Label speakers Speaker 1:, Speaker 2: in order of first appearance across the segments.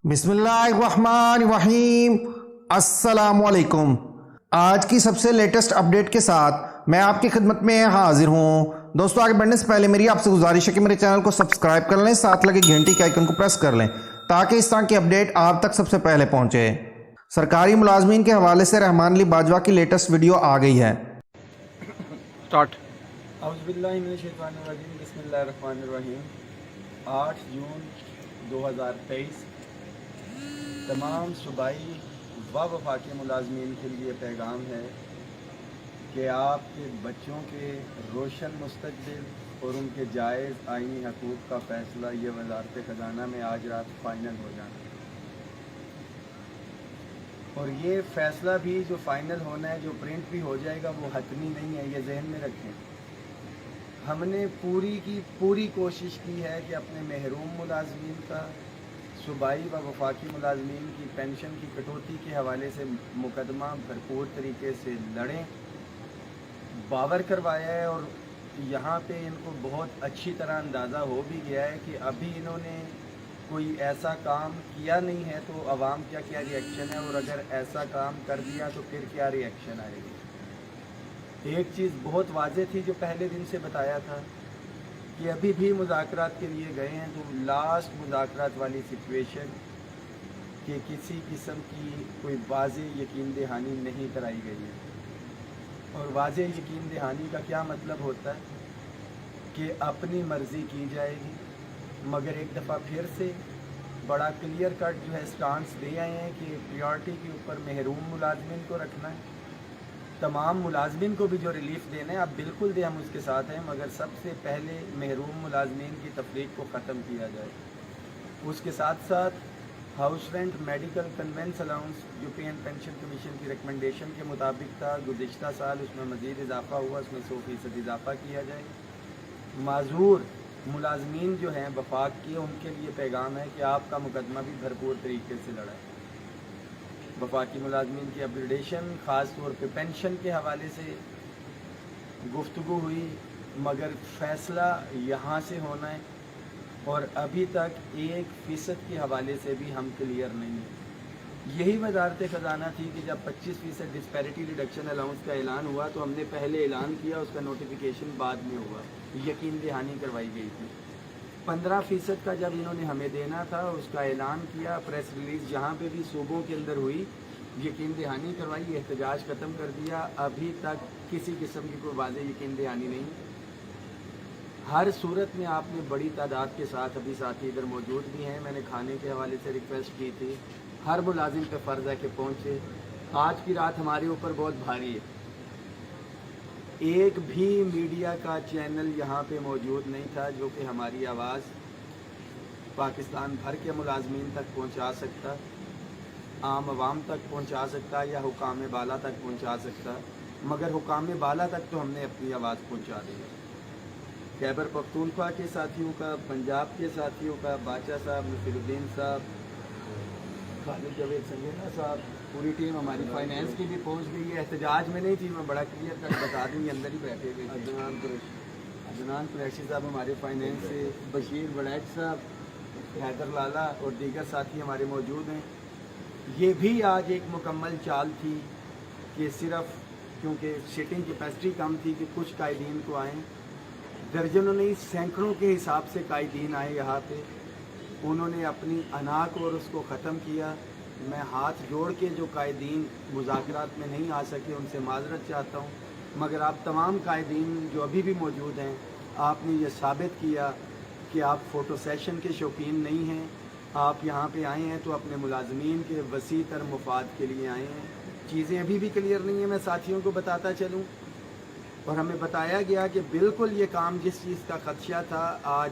Speaker 1: बिस्मिल्लाहिर्रहमानिर्रहीम। अस्सलाम वालेकुम। आज की सबसे लेटेस्ट अपडेट के साथ मैं आपकी खिदमत में हाजिर हूँ। दोस्तों, आगे बढ़ने से पहले मेरी आपसे गुजारिश है कि मेरे चैनल को सब्सक्राइब कर लें, साथ लगे घंटी के आइकन को प्रेस कर लें ताकि इस तरह की अपडेट आप तक सबसे पहले पहुँचे। सरकारी मुलाजमीन के हवाले से रहमान अली बाजवा की लेटेस्ट वीडियो आ गई है।
Speaker 2: स्टार्ट।
Speaker 3: 8 जून 2023 तमाम सूबाई व वफाकी मुलाजमीन के लिए पैगाम है कि आपके बच्चों के रोशन मुस्तकबिल और उनके जायज़ आईनी हकूक़ का फ़ैसला ये वज़ारत ख़ज़ाना में आज रात फ़ाइनल हो जाना है। और ये फ़ैसला भी जो फ़ाइनल होना है, जो प्रिंट भी हो जाएगा, वो हतमी नहीं है, ये जहन में रखें। हमने पूरी की पूरी कोशिश की है कि अपने महरूम मुलाजमीन का, सूबाई व वफाकी मुलाजमीन की पेंशन की कटौती के हवाले से मुकदमा भरपूर तरीके से लड़ें, बावर करवाया है। और यहाँ पे इनको बहुत अच्छी तरह अंदाज़ा हो भी गया है कि अभी इन्होंने कोई ऐसा काम किया नहीं है तो अवाम क्या क्या रिएक्शन है, और अगर ऐसा काम कर दिया तो फिर क्या रिएक्शन आएगी। एक चीज़ बहुत वाज़ेह थी जो पहले दिन से बताया था कि अभी भी मुज़ाकरात के लिए गए हैं तो लास्ट मुज़ाकरात वाली सिचुएशन कि किसी किस्म की कोई वाज़ेह यकीन दहानी नहीं कराई गई है। और वाज़ेह यकीन दहानी का क्या मतलब होता है कि अपनी मर्ज़ी की जाएगी, मगर एक दफ़ा फिर से बड़ा क्लियर कट जो है स्टांस दे आए हैं कि प्रायोरिटी के ऊपर महरूम मुलाजमिन को रखना है, तमाम मुलाजमिन को भी जो रिलीफ़ देना है आप बिल्कुल दे, हम उसके साथ हैं, मगर सबसे पहले महरूम मुलाजमिन की तफरीक को ख़त्म किया जाए। उसके साथ साथ house rent, medical, convince allowance जो पे एंड पेंशन कमीशन की रिकमेंडेशन के मुताबिक था, गुज़िश्ता साल उसमें मज़ीद इजाफ़ा हुआ, उसमें 100% इजाफ़ा किया जाए। माजूर मुलाजमीन जो हैं वफाक के, उनके लिए पैगाम है कि आपका मुकदमा भी भरपूर तरीके से लड़ा है। वफाकी मुलाजमीन की अपग्रेडेशन, ख़ास तौर पे पेंशन के हवाले से गुफ्तगू हुई, मगर फ़ैसला यहाँ से होना है। और अभी तक 1% के हवाले से भी हम क्लियर नहीं हैं। यही वज़ारत ख़ज़ाना थी कि जब 25% डिस्पैरिटी रिडक्शन अलाउंस का ऐलान हुआ तो हमने पहले ऐलान किया, उसका नोटिफिकेशन बाद में हुआ, यकीन दहानी करवाई गई थी। 15% का जब इन्होंने हमें देना था उसका ऐलान किया, प्रेस रिलीज़ जहाँ पे भी सूबों के अंदर हुई, यकीन दहानी करवाई, एहतजाज ख़त्म कर दिया। अभी तक किसी किस्म की कोई वाज़ेह यकीन दहानी नहीं। हर सूरत में आपने बड़ी तादाद के साथ, अभी साथी इधर मौजूद भी हैं, मैंने खाने के हवाले से रिक्वेस्ट की थी, हर मुलाजिम पे फ़र्ज़ है कि पहुँचे। आज की रात हमारे ऊपर बहुत भारी है। एक भी मीडिया का चैनल यहाँ पे मौजूद नहीं था जो कि हमारी आवाज़ पाकिस्तान भर के मुलाजमीन तक पहुँचा सकता, आम आवाम तक पहुँचा सकता या हुकाम बाला तक पहुँचा सकता, मगर हुकाम बाला तक तो हमने अपनी आवाज़ पहुँचा दी है। खैबर पख्तूनख्वा के साथियों का, पंजाब के साथियों का, बाचा साहब, नसीरुद्दीन साहब, खालिद जवेद संगेना साहब, पूरी टीम हमारी फाइनेंस की भी पहुंच गई है। एहतजाज में नहीं थी, मैं बड़ा क्लियर कर बता दूँ, अंदर ही बैठे हुए थे। अदनान कुरैशी साहब हमारे फाइनेंस से, बशीर वड़ैच साहब, हैदर लाला और दीगर साथी हमारे मौजूद हैं। ये भी आज एक मुकम्मल चाल थी कि सिर्फ क्योंकि सीटिंग कैपेसिटी कम थी कि कुछ कायदीन को आएँ, दर्जनों नहीं सैकड़ों के हिसाब से कायदीन आए यहाँ पे, उन्होंने अपनी अना को और उसको ख़त्म किया। मैं हाथ जोड़ के जो कायदीन मुज़ाकरात में नहीं आ सके उनसे माज़रत चाहता हूँ, मगर आप तमाम कायदीन जो अभी भी मौजूद हैं, आपने ये साबित किया कि आप फ़ोटो सेशन के शौकीन नहीं हैं। आप यहाँ पे आए हैं तो अपने मुलाजमीन के वसी तर मुफाद के लिए आए हैं। चीज़ें अभी भी क्लियर नहीं है, मैं साथियों को बताता चलूँ। और हमें बताया गया कि बिल्कुल ये काम जिस चीज़ का ख़दशा था, आज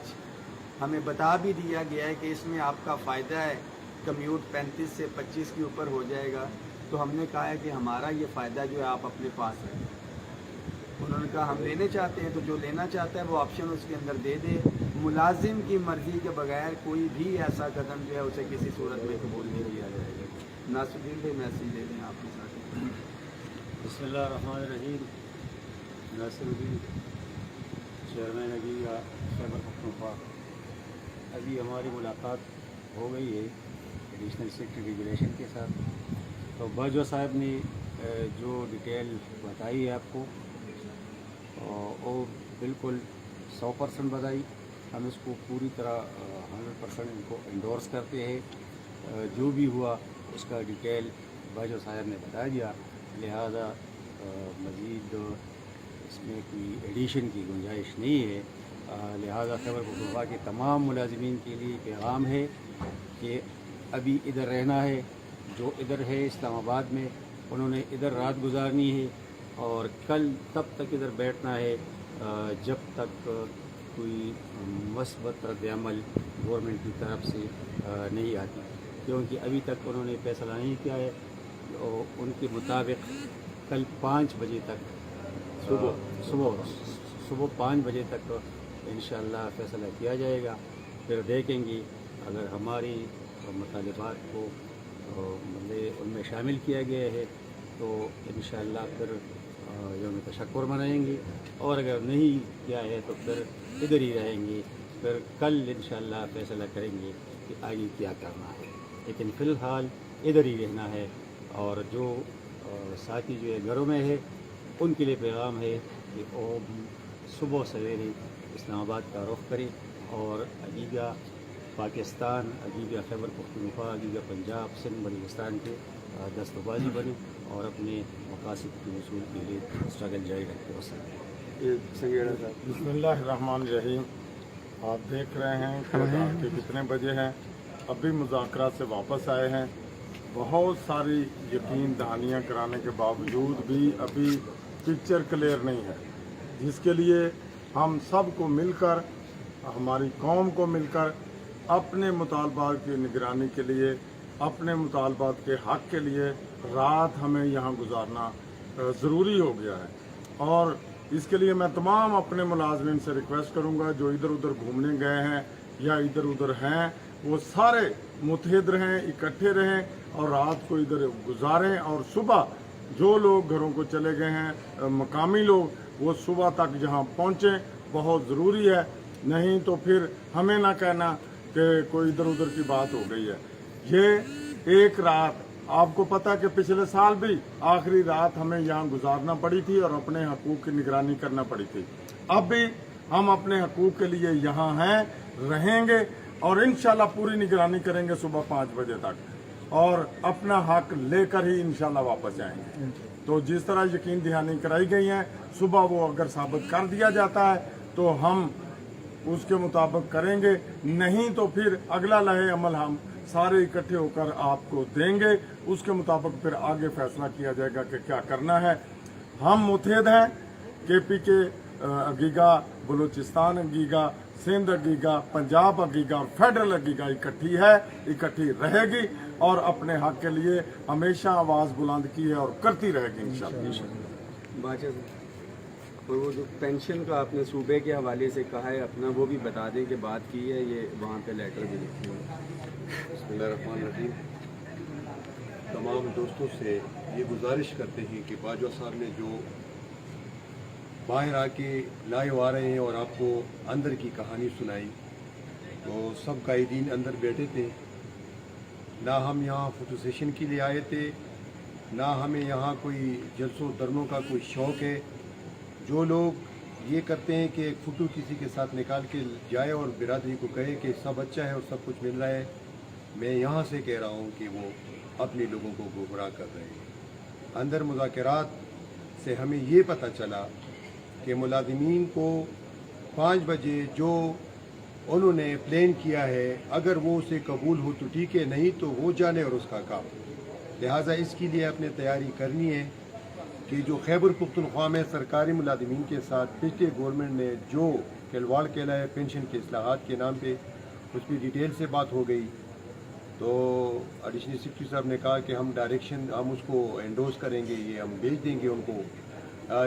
Speaker 3: हमें बता भी दिया गया है कि इसमें आपका फ़ायदा है, कम्यूट 35 से 25 के ऊपर हो जाएगा। तो हमने कहा है कि हमारा ये फ़ायदा जो है आप अपने पास है। उन्होंने कहा हम लेने चाहते हैं तो जो लेना चाहता है वो ऑप्शन उसके अंदर दे दे। मुलाजिम की मर्ज़ी के बगैर कोई भी ऐसा कदम जो है उसे किसी सूरत में कबूल नहीं किया जाएगा। नासुद्दीन भाई मैसेज दे दें आपके साथ।
Speaker 2: बिस्मिल्लाहिर्रहमानिर्रहीम। नासिरुद्दीन, चेयरमैन अभी खैबर पख्तूनख्वा। अभी हमारी मुलाकात हो गई है एडिशनल सेक्रेटरी रेगुलेशन के साथ। तो बाजवा साहब ने जो डिटेल बताई है आपको वो बिल्कुल 100% बताई। हम इसको पूरी तरह 100% इनको इंडोर्स करते हैं। जो भी हुआ उसका डिटेल बाजवा साहब ने बता दिया, लिहाजा मज़ीद इसमें कोई एडिशन की गुंजाइश नहीं है। लिहाजा खैबर पख्तूनख्वा के तमाम मुलाजिमीन के लिए पैगाम है कि अभी इधर रहना है। जो इधर है इस्लामाबाद में, उन्होंने इधर रात गुजारनी है और कल तब तक इधर बैठना है जब तक कोई मस्बत रद्द-ए-अमल गवर्नमेंट की तरफ से नहीं आती, क्योंकि अभी तक उन्होंने फैसला नहीं किया है। और उनके मुताबिक कल 5 बजे तक सुबह 5 बजे तक इंशाअल्लाह फैसला किया जाएगा। फिर देखेंगे अगर हमारी मुतालिबात को मतलब उनमें शामिल किया गया है तो इंशाअल्लाह फिर यौम तशक्कुर मनाएंगे, और अगर नहीं किया है तो फिर इधर ही रहेंगे। फिर कल इंशाअल्लाह फैसला करेंगे कि आगे क्या करना है, लेकिन फ़िलहाल इधर ही रहना है। और जो साथी जो है घरों में है उनके लिए पैगाम है कि वो सुबह सवेरे इस्लामाबाद का रुख करें और अगीगा पाकिस्तान, अगीगा खैबर पख्तूनख्वा, अगीगा पंजाब, सिंध, बलूचिस्तान के दस्तबाजी बने और अपने मकासद के वसूल के लिए स्ट्रगल जारी रखते हो सकें।
Speaker 4: बिस्मिल्लाहिर्रहमानिर्रहीम। आप देख रहे हैं कि रात के कितने बजे हैं, अभी मुज़ाकरात से वापस आए हैं। बहुत सारी यकीन दहानियाँ कराने के बावजूद भी अभी पिक्चर क्लियर नहीं है, जिसके लिए हम सब को मिलकर, हमारी कौम को मिलकर अपने मुतालबात की निगरानी के लिए, अपने मुतालबात के हक़ के लिए रात हमें यहाँ गुजारना ज़रूरी हो गया है। और इसके लिए मैं तमाम अपने मुलाजमीन से रिक्वेस्ट करूँगा जो इधर उधर घूमने गए हैं या इधर उधर हैं, वो सारे मुतहद रहें, इकट्ठे रहें और रात को इधर गुजारें। और सुबह जो लोग घरों को चले गए हैं, मकामी लोग, वो सुबह तक जहाँ पहुँचें, बहुत ज़रूरी है। नहीं तो फिर हमें ना कहना कि कोई इधर उधर की बात हो गई है। ये एक रात, आपको पता है कि पिछले साल भी आखिरी रात हमें यहाँ गुजारना पड़ी थी और अपने हकूक़ की निगरानी करना पड़ी थी। अब भी हम अपने हकूक़ के लिए यहाँ हैं, रहेंगे और इंशाल्लाह पूरी निगरानी करेंगे सुबह 5 बजे तक और अपना हक लेकर ही इंशाल्लाह वापस आएंगे। तो जिस तरह यकीन दहानी कराई गई है, सुबह वो अगर साबित कर दिया जाता है तो हम उसके मुताबिक करेंगे, नहीं तो फिर अगला लहे अमल हम सारे इकट्ठे होकर आपको देंगे। उसके मुताबिक फिर आगे फैसला किया जाएगा कि क्या करना है। हम मुतहद हैं, KP के अगीगा, बलूचिस्तान अगीगा, सिंध अगीगा, पंजाब अगीगा और फेडरल अगीगा इकट्ठी है, इकट्ठी रहेगी और अपने हक के लिए हमेशा आवाज़ बुलंद की है और करती रहेगी इंशाअल्लाह।
Speaker 3: और वो जो पेंशन का आपने सूबे के हवाले से कहा है अपना, वो भी बता दें कि बात की है, ये वहाँ पे लेटर भी लिखी है।
Speaker 5: बिस्मिल्लाहिर्रहमानिर्रहीम। तमाम दोस्तों से ये गुजारिश करते हैं कि बाजवा साहब ने जो बाहर आके लाइव आ रहे हैं और आपको अंदर की कहानी सुनाई, तो सब कायदीन अंदर बैठे थे। ना हम यहाँ फोटो सेशन के लिए आए थे, ना हमें यहाँ कोई जलसों दरनों का कोई शौक़ है। जो लोग ये करते हैं कि एक फ़ोटो किसी के साथ निकाल के जाए और बिरादरी को कहे कि सब अच्छा है और सब कुछ मिल रहा है, मैं यहाँ से कह रहा हूँ कि वो अपने लोगों को गुमराह कर रहे हैं। अंदर मुज़ाकरात से हमें ये पता चला कि मुलाजिमीन को 5 बजे जो उन्होंने प्लान किया है, अगर वो उसे कबूल हो तो ठीक है, नहीं तो वो जाने और उसका काम। लिहाजा इसके लिए अपने तैयारी करनी है कि जो खैबर पख्तूनख्वा में सरकारी मुलाजिमीन के साथ पिछले गवर्नमेंट ने जो खिलवाड़ खेला है पेंशन के इस्लाहात के नाम पे, उस पर डिटेल से बात हो गई। तो एडिशनल सेक्रेटरी साहब ने कहा कि हम डायरेक्शन हम उसको एंडोर्स करेंगे, ये हम भेज देंगे उनको।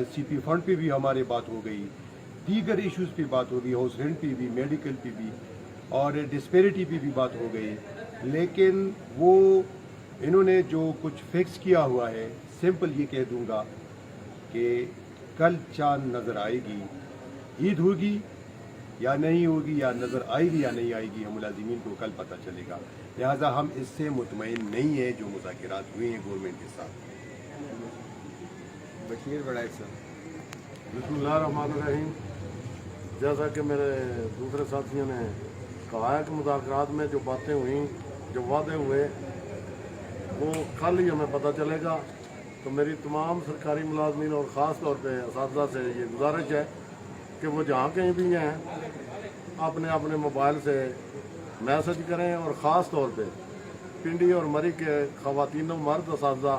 Speaker 5: CP फंड पे भी हमारे बात हो गई, दीगर इश्यूज़ पे बात हो गई, हाउस रेंट पे भी, मेडिकल पे भी और डिस्पेरिटी पे भी बात हो गई। लेकिन वो इन्होंने जो कुछ फिक्स किया हुआ है, सिंपल ये कह दूंगा कि कल चांद नज़र आएगी, ईद होगी या नहीं होगी, या नज़र आएगी या नहीं आएगी, हम मुलाजिमीन को कल पता चलेगा। लिहाजा हम इससे मुतमईन नहीं है जो मुज़ाकरात हुए हैं गवर्नमेंट के साथ।
Speaker 3: बशीर बड़ाई साहब।
Speaker 6: बिस्मिल्लाहिर्रहमानिर्रहीम। जैसा कि मेरे दूसरे साथियों ने कहा है कि मुज़ाकरात में जो बातें हुई, जो वादे हुए, वो कल ही हमें पता चलेगा। तो मेरी तमाम सरकारी मुलाजमीन और ख़ास तौर पे असातिज़ा से ये गुजारिश है कि वो जहाँ कहीं भी हैं अपने अपने मोबाइल से मैसेज करें, और ख़ास तौर पे पिंडी और मरी के ख़वातीन और मर्द असातिज़ा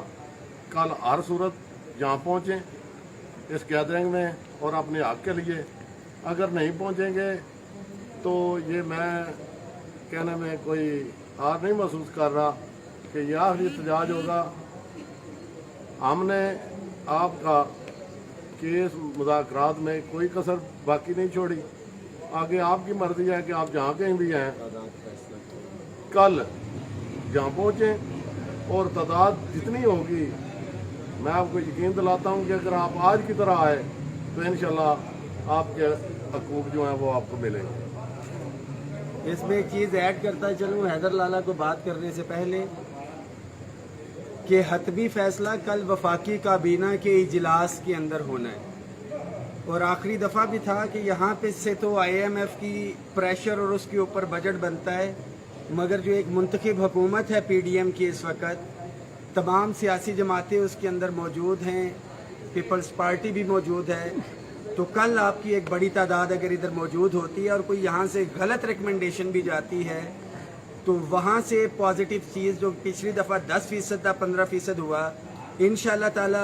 Speaker 6: कल हर सूरत यहाँ पहुँचें इस गैदरिंग में और अपने हक़ के लिए। अगर नहीं पहुँचेंगे तो ये मैं कहने में कोई हार नहीं महसूस कर रहा कि यह आखिरी एहतजाज होगा। हमने आपका केस मुज़ाकरात में कोई कसर बाकी नहीं छोड़ी। आगे आपकी मर्जी है कि आप जहाँ कहीं भी हैं कल जहाँ पहुँचें, और तादाद जितनी होगी मैं आपको यकीन दिलाता हूँ कि अगर आप आज की तरह आए तो इंशाल्लाह आपके हकूक़ जो हैं वो आपको मिलेंगे।
Speaker 3: इसमें एक चीज़ ऐड करता चलूँ हैदर लाला को बात करने से पहले कि हतमी फैसला कल वफाकी काबीना के इजलास के अंदर होना है, और आखिरी दफ़ा भी था कि यहाँ पे से तो IMF की प्रेशर और उसके ऊपर बजट बनता है, मगर जो एक मुंतखब हुकूमत है PDM की इस वक्त, तमाम सियासी जमातें उसके अंदर मौजूद हैं, पीपल्स पार्टी भी मौजूद है। तो कल आपकी एक बड़ी तादाद अगर इधर मौजूद होती है और कोई यहाँ से गलत रिकमेंडेशन भी जाती है तो वहाँ से पॉजिटिव चीज़ जो पिछली दफ़ा 10% था 15% हुआ, इंशाअल्लाह ताला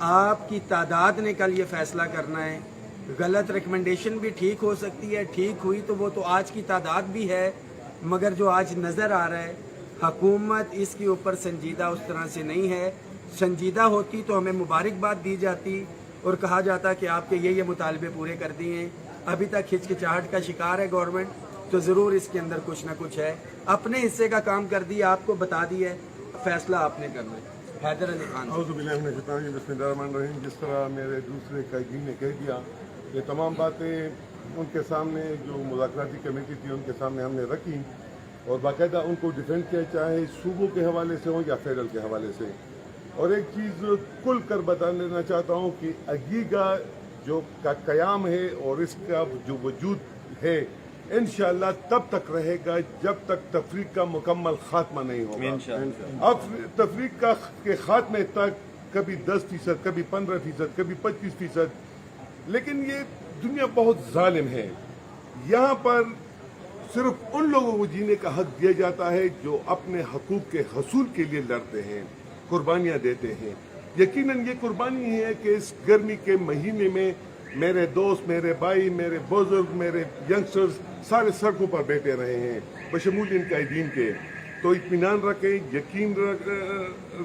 Speaker 3: आपकी तादाद ने कल ये फैसला करना है। गलत रिकमेंडेशन भी ठीक हो सकती है, ठीक हुई तो वो तो आज की तादाद भी है, मगर जो आज नज़र आ रहा है हुकूमत इसके ऊपर संजीदा उस तरह से नहीं है। संजीदा होती तो हमें मुबारकबाद दी जाती और कहा जाता कि आपके ये मुतालबे पूरे कर दिए हैं। अभी तक हिचकिचाहट का शिकार है गवर्नमेंट, तो ज़रूर इसके अंदर कुछ ना कुछ है। अपने हिस्से का काम कर दिया, आपको बता दिया, फैसला आपने करना है। हैदर अली खान।
Speaker 4: बिस्मिल्लाहिर्रहमानिर्रहीम। जिस तरह मेरे दूसरे कैदी ने कह दिया, ये तमाम बातें उनके सामने जो मुज़ाकराती कमेटी थी उनके सामने हमने रखी और बाकायदा उनको डिफेंड किया, चाहे सूबों के हवाले से हो या फेडरल के हवाले से। और एक चीज़ खुल कर बता देना चाहता हूँ कि अगीगा जो का क़याम है और इसका जो वजूद है इंशाअल्लाह तब तक रहेगा जब तक तफरीक का मुकम्मल खात्मा नहीं होगा। अब तफरीक के खात्मे तक कभी 10%, कभी 15%, कभी 25%, लेकिन ये दुनिया बहुत जालिम है। यहाँ पर सिर्फ उन लोगों को जीने का हक दिया जाता है जो अपने हकूक़ के हसूल के लिए लड़ते हैं, कुर्बानियाँ देते हैं। यकीनन ये कुर्बानी है कि इस गर्मी के महीने में मेरे दोस्त, मेरे भाई, मेरे बुजुर्ग, मेरे यंगस्टर्स सारे सड़कों पर बैठे रहे हैं बशमूल इन कैदीन के। तो इत्मीनान रखें, यकीन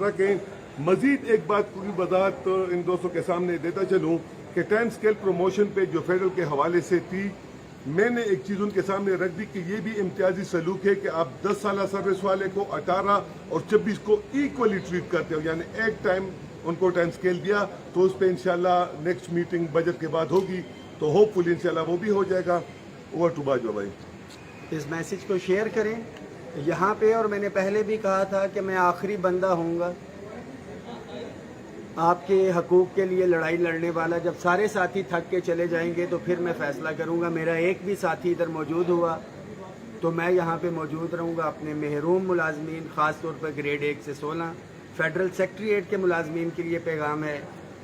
Speaker 4: रखें। मज़ीद एक बात पूरी वजाहत तो इन दोस्तों के सामने देता चलूँ कि टाइम स्केल प्रमोशन पे जो फेडरल के हवाले से थी, मैंने एक चीज़ उनके सामने रख दी कि ये भी इम्तियाजी सलूक है कि आप 10 साल सर्विस वाले को 18 और 24 को इक्वली ट्रीट करते हो, यानी एक टाइम उनको टाइम स्केल दिया। तो उस पर इंशाल्लाह नेक्स्ट मीटिंग बजट के बाद होगी, तो होपफुल इंशाल्लाह वो भी हो जाएगा। ओवर टू बाजवा भाई।
Speaker 3: इस मैसेज को शेयर करें यहाँ पे। और मैंने पहले भी कहा था कि मैं आखिरी बंदा हूँगा आपके हकूक़ के लिए लड़ाई लड़ने वाला। जब सारे साथी थक के चले जाएंगे तो फिर मैं फ़ैसला करूँगा। मेरा एक भी साथी इधर मौजूद हुआ तो मैं यहाँ पे मौजूद रहूँगा। अपने महरूम मुलाजमीन, ख़ास तौर पर ग्रेड 1 से 16 फेडरल सेक्रेटेरिएट के मुलाजमीन के लिए पैगाम है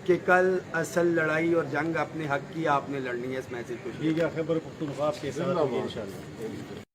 Speaker 3: कि कल असल लड़ाई और जंग अपने हक की आपने लड़नी है। इस मैसेज को
Speaker 2: खैबर पख्तूनख्वा के साथ इंशाअल्लाह।